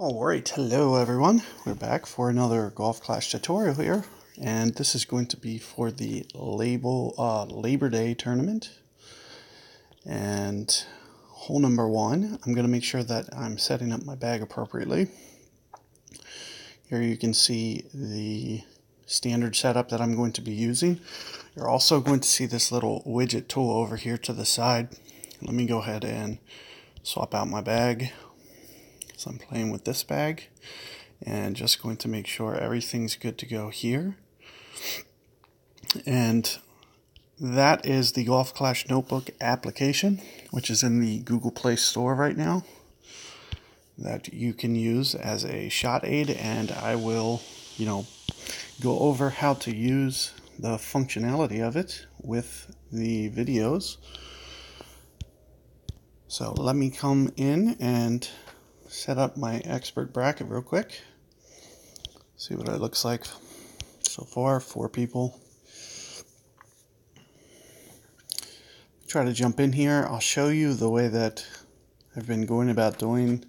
Alright, hello everyone. We're back for another Golf Clash tutorial here, and this is going to be for the Labor Day tournament. And hole number one, I'm going to make sure that I'm setting up my bag appropriately. Here you can see the standard setup that I'm going to be using. You're also going to see this little widget tool over here to the side. Let me go ahead and swap out my bag. So I'm playing with this bag and just going to make sure everything's good to go here. And that is the Golf Clash Notebook application, which is in the Google Play Store right now, that you can use as a shot aid. And I will, go over how to use the functionality of it with the videos. So let me come in and set up my expert bracket real quick. See what it looks like so far. 4 people. Try to jump in here. I'll show you the way that I've been going about doing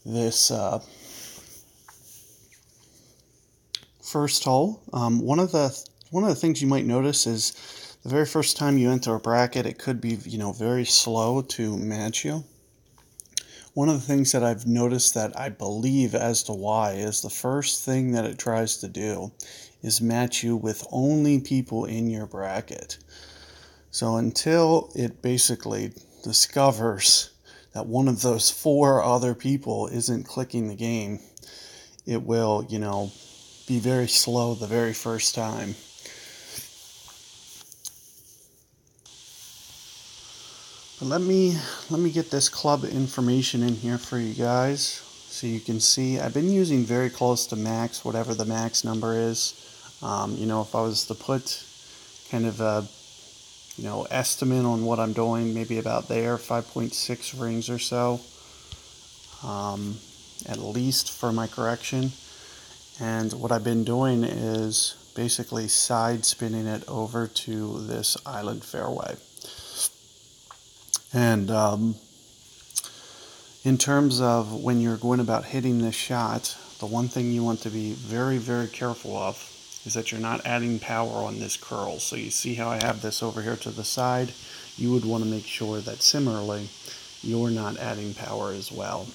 this first hole. One of the things you might notice is the very first time you enter a bracket, it could be very slow to match you. One of the things that I've noticed that I believe as to why is the first thing that it tries to do is match you with only people in your bracket. So until it basically discovers that one of those 4 other people isn't clicking the game, it will, be very slow the very first time. But let me get this club information in here for you guys so you can see. I've been using very close to max, whatever the max number is. If I was to put kind of a estimate on what I'm doing, maybe about there, 5.6 rings or so, at least for my correction. And what I've been doing is basically side spinning it over to this island fairway. And in terms of when you're going about hitting this shot, the one thing you want to be very, very careful of is that you're not adding power on this curl. So you see how I have this over here to the side? You would want to make sure that similarly you're not adding power as well.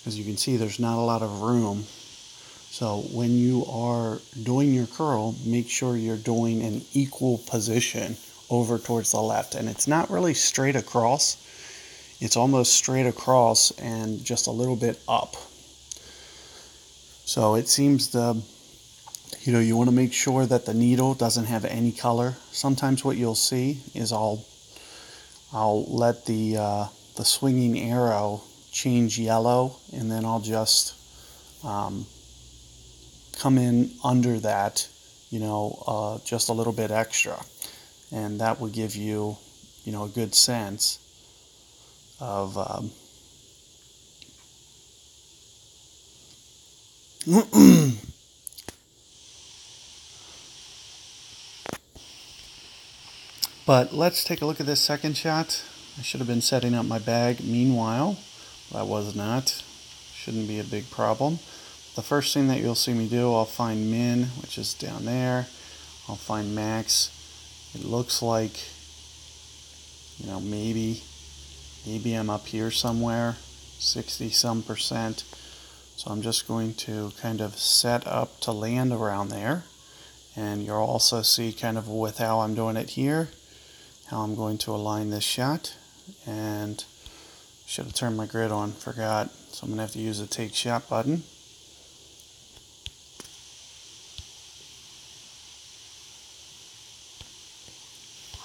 As you can see, there's not a lot of room. So when you are doing your curl, make sure you're doing an equal position over towards the left. And it's not really straight across. It's almost straight across and just a little bit up. So it seems you want to make sure that the needle doesn't have any color. Sometimes what you'll see is I'll let the swinging arrow change yellow, and then I'll just come in under that, just a little bit extra, and that will give you, a good sense of But let's take a look at this second shot. I should have been setting up my bag meanwhile. I was not. Shouldn't be a big problem. The first thing that you'll see me do, I'll find min, which is down there. I'll find max. It looks like, maybe I'm up here somewhere, 60-some%. So I'm just going to kind of set up to land around there. And you'll also see kind of with how I'm doing it here, how I'm going to align this shot. And should have turned my grid on, forgot. So I'm going to have to use the take shot button.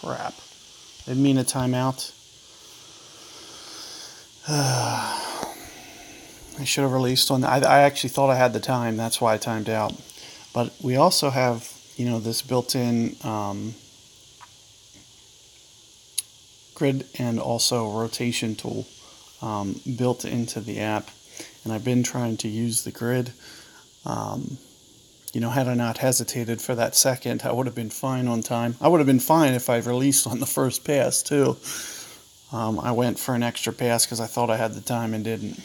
Crap. Didn't mean a timeout. I should have released on that. I actually thought I had the time. That's why I timed out. But we also have, this built-in grid and also rotation tool built into the app. And I've been trying to use the grid. Had I not hesitated for that second, I would have been fine on time. I would have been fine if I released on the first pass, too. I went for an extra pass because I thought I had the time and didn't.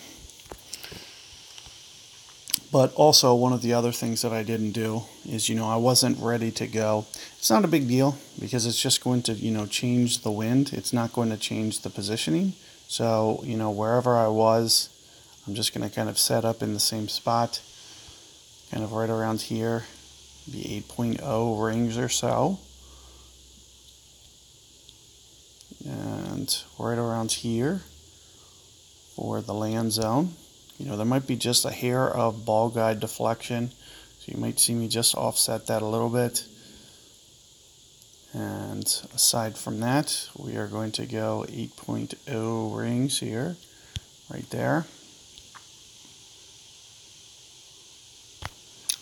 But also, one of the other things that I didn't do is, I wasn't ready to go. It's not a big deal because it's just going to, change the wind. It's not going to change the positioning. So, wherever I was, I'm just going to kind of set up in the same spot, kind of right around here, be 8.0 rings or so. And right around here for the land zone. There might be just a hair of ball guide deflection, so you might see me just offset that a little bit. And aside from that, we are going to go 8.0 rings here, right there.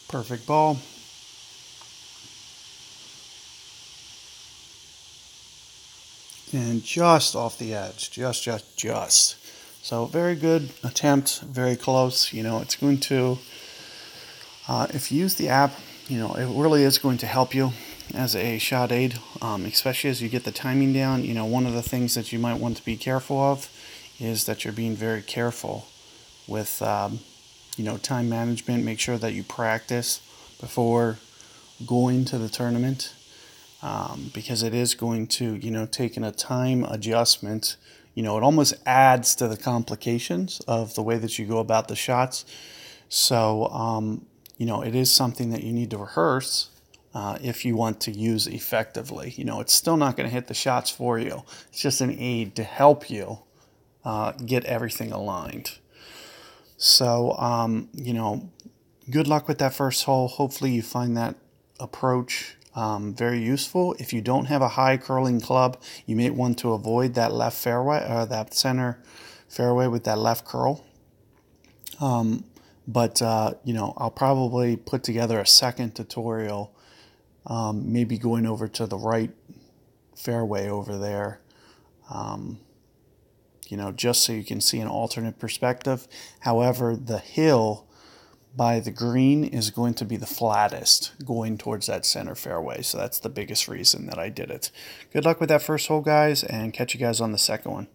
Perfect ball. And just off the edge, just. So very good attempt, very close. It's going to, if you use the app, it really is going to help you as a shot aid, especially as you get the timing down. One of the things that you might want to be careful of is that you're being very careful with, time management. Make sure that you practice before going to the tournament, because it is going to, take in a time adjustment. It almost adds to the complications of the way that you go about the shots. So, it is something that you need to rehearse if you want to use effectively. It's still not going to hit the shots for you. It's just an aid to help you get everything aligned. So, good luck with that first hole. Hopefully you find that approach very useful. If you don't have a high curling club, you may want to avoid that left fairway or that center fairway with that left curl. But I'll probably put together a second tutorial, maybe going over to the right fairway over there, just so you can see an alternate perspective. However, the hill by the green is going to be the flattest going towards that center fairway. So that's the biggest reason that I did it. Good luck with that first hole, guys, and catch you guys on the second one.